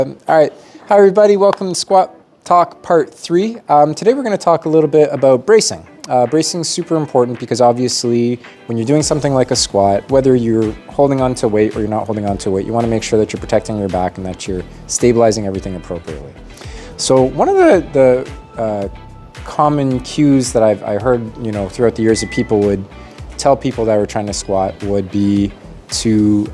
All right, hi everybody, welcome to Squat Talk Part 3. Today we're going to talk a little bit about bracing. Bracing is super important because obviously when you're doing something like a squat, whether you're holding on to weight or you're not holding on to weight, you want to make sure that you're protecting your back and that you're stabilizing everything appropriately. So one of the common cues that I heard, throughout the years that people would tell people that were trying to squat would be to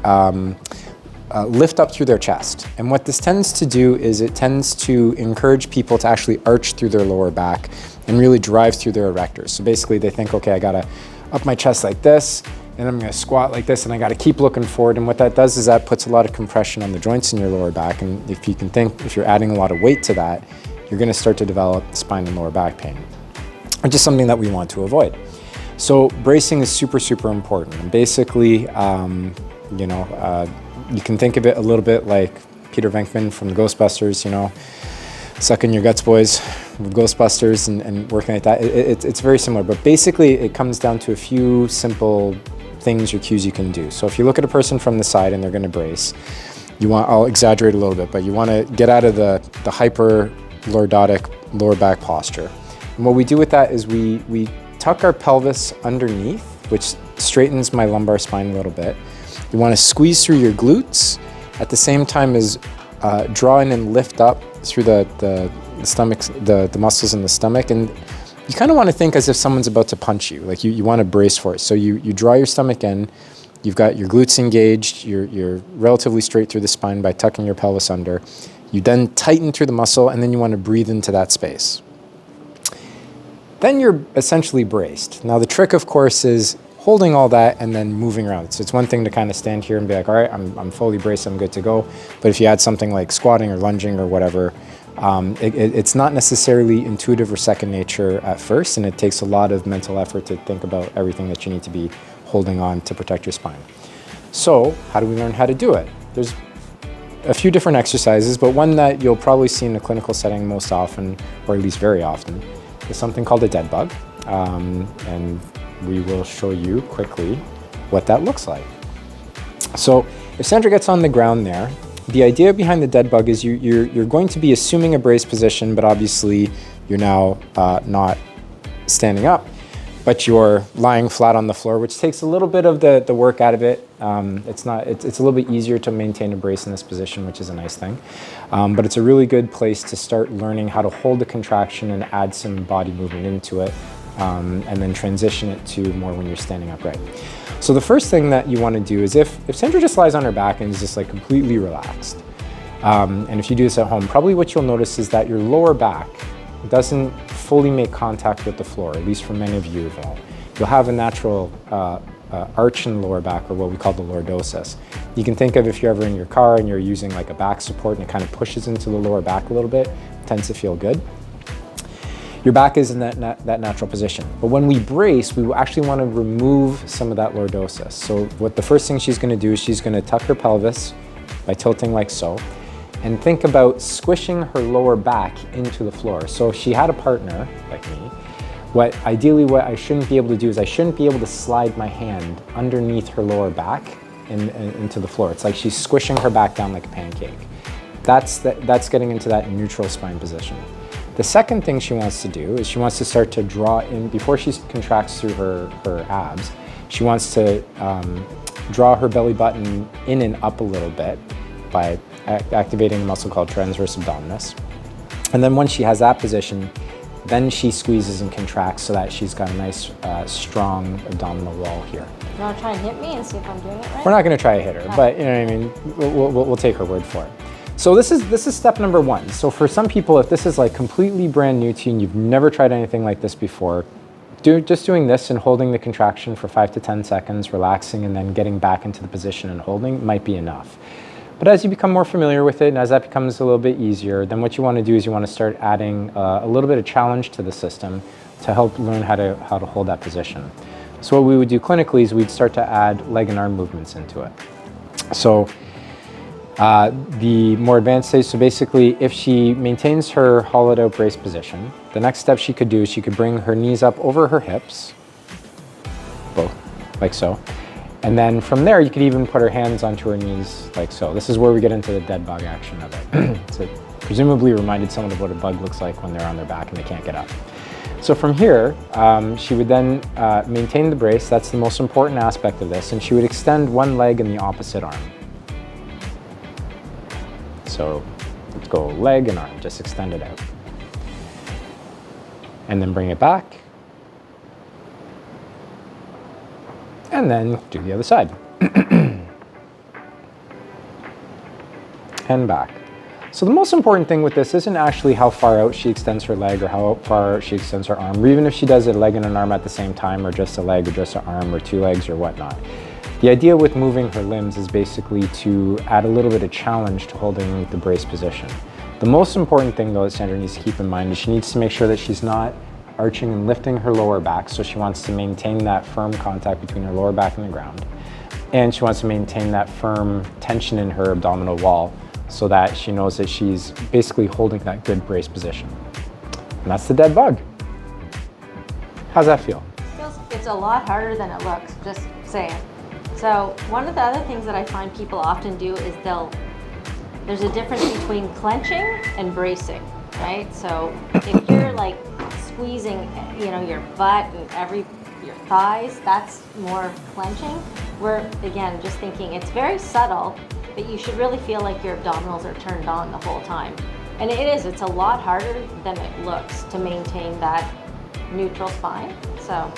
lift up through their chest. And what this tends to do is it tends to encourage people to actually arch through their lower back and really drive through their erectors. So basically they think, okay, I gotta up my chest like this, and I'm gonna squat like this, and I gotta keep looking forward. And what that does is that puts a lot of compression on the joints in your lower back. And if you're adding a lot of weight to that, you're gonna start to develop spine and lower back pain, which is something that we want to avoid. So bracing is super, super important. And basically, you can think of it a little bit like Peter Venkman from the Ghostbusters, sucking your guts, boys, with Ghostbusters and working like that. It's very similar, but basically it comes down to a few simple things or cues you can do. So if you look at a person from the side and they're gonna brace, I'll exaggerate a little bit, but you wanna get out of the hyper lordotic lower back posture. And what we do with that is we tuck our pelvis underneath, which straightens my lumbar spine a little bit. You want to squeeze through your glutes at the same time as draw in and lift up through the stomach, the muscles in the stomach. And you kind of want to think as if someone's about to punch you, like you want to brace for it. So you draw your stomach in, you've got your glutes engaged, you're relatively straight through the spine by tucking your pelvis under. You then tighten through the muscle, and then you want to breathe into that space. Then you're essentially braced. Now the trick, of course, is holding all that and then moving around. So it's one thing to kind of stand here and be like, all right, I'm fully braced, I'm good to go. But if you add something like squatting or lunging or whatever, it's not necessarily intuitive or second nature at first, and it takes a lot of mental effort to think about everything that you need to be holding on to protect your spine. So how do we learn how to do it? There's a few different exercises, but one that you'll probably see in a clinical setting most often, or at least very often, is something called a dead bug. And we will show you quickly what that looks like. So if Sandra gets on the ground there, the idea behind the dead bug is you're going to be assuming a brace position, but obviously you're now not standing up, but you're lying flat on the floor, which takes a little bit of the work out of it. It's a little bit easier to maintain a brace in this position, which is a nice thing. But it's a really good place to start learning how to hold the contraction and add some body movement into it. And then transition it to more when you're standing upright. So the first thing that you want to do is if Sandra just lies on her back and is just like completely relaxed, and if you do this at home, probably what you'll notice is that your lower back doesn't fully make contact with the floor, at least for many of you. You'll have a natural arch in the lower back, or what we call the lordosis. You can think of if you're ever in your car and you're using like a back support and it kind of pushes into the lower back a little bit, it tends to feel good. Your back is in that natural position. But when we brace, we actually want to remove some of that lordosis. So what the first thing she's going to do is she's going to tuck her pelvis by tilting like so, and think about squishing her lower back into the floor. So if she had a partner like me, what I shouldn't be able to do is I shouldn't be able to slide my hand underneath her lower back and into the floor. It's like she's squishing her back down like a pancake. That's getting into that neutral spine position. The second thing she wants to do is she wants to start to draw in, before she contracts through her abs, she wants to draw her belly button in and up a little bit by activating a muscle called transverse abdominis. And then once she has that position, then she squeezes and contracts so that she's got a nice, strong abdominal wall here. You want to try and hit me and see if I'm doing it right? We're not going to try to hit her, but you know what I mean? We'll take her word for it. So this is step number one. So for some people, if this is like completely brand new to you and you've never tried anything like this before, just doing this and holding the contraction for 5 to 10 seconds, relaxing, and then getting back into the position and holding might be enough. But as you become more familiar with it and as that becomes a little bit easier, then what you want to do is you want to start adding a little bit of challenge to the system to help learn how to hold that position. So what we would do clinically is we'd start to add leg and arm movements into it. So the more advanced stage, so basically if she maintains her hollowed out brace position, the next step she could do is she could bring her knees up over her hips, both, like so, And then from there, you could even put her hands onto her knees like so. This is where we get into the dead bug action of it. So presumably reminded someone of what a bug looks like when they're on their back and they can't get up. So from here, she would then maintain the brace. That's the most important aspect of this. And she would extend one leg in the opposite arm. So let's go leg and arm, just extend it out. And then bring it back. And then do the other side. And back. So the most important thing with this isn't actually how far out she extends her leg or how far she extends her arm, or even if she does a leg and an arm at the same time, or just a leg or just an arm or two legs or whatnot. The idea with moving her limbs is basically to add a little bit of challenge to holding the brace position. The most important thing though that Sandra needs to keep in mind is she needs to make sure that she's not arching and lifting her lower back, so she wants to maintain that firm contact between her lower back and the ground. And she wants to maintain that firm tension in her abdominal wall so that she knows that she's basically holding that good brace position. And that's the dead bug. How's that feel? It's a lot harder than it looks, just saying. So one of the other things that I find people often do is there's a difference between clenching and bracing, right? So if you're like squeezing, your butt and your thighs, that's more clenching. Where again, just thinking it's very subtle, but you should really feel like your abdominals are turned on the whole time. And it's a lot harder than it looks to maintain that neutral spine. So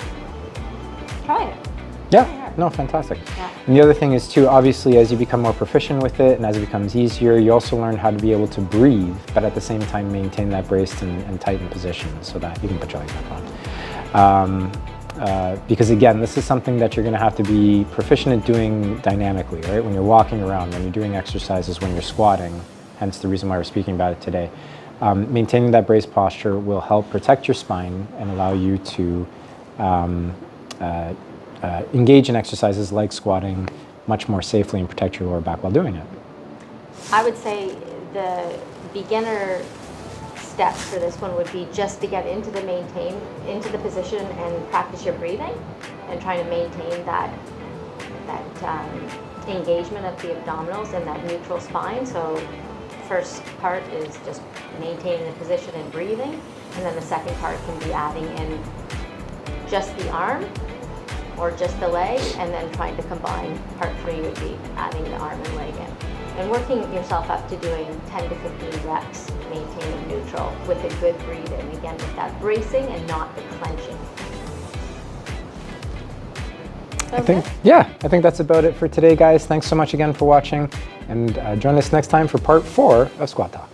try it. Yeah, no, fantastic. Yeah. And the other thing is too, obviously, as you become more proficient with it and as it becomes easier, you also learn how to be able to breathe, but at the same time maintain that braced and tightened position so that you can put your legs back on. Because again, this is something that you're going to have to be proficient at doing dynamically, right? When you're walking around, when you're doing exercises, when you're squatting, hence the reason why we're speaking about it today. Maintaining that braced posture will help protect your spine and allow you to engage in exercises like squatting much more safely and protect your lower back while doing it. I would say the beginner steps for this one would be just to get into the position and practice your breathing and try to maintain that engagement of the abdominals and that neutral spine. So first part is just maintaining the position and breathing, and then the second part can be adding in just the arm or just the leg, and then trying to combine. Part 3 would be adding the arm and leg in. And working yourself up to doing 10 to 15 reps, maintaining neutral with a good breathing, again with that bracing and not the clenching. I think that's about it for today, guys. Thanks so much again for watching, and join us next time for part 4 of Squat Talk.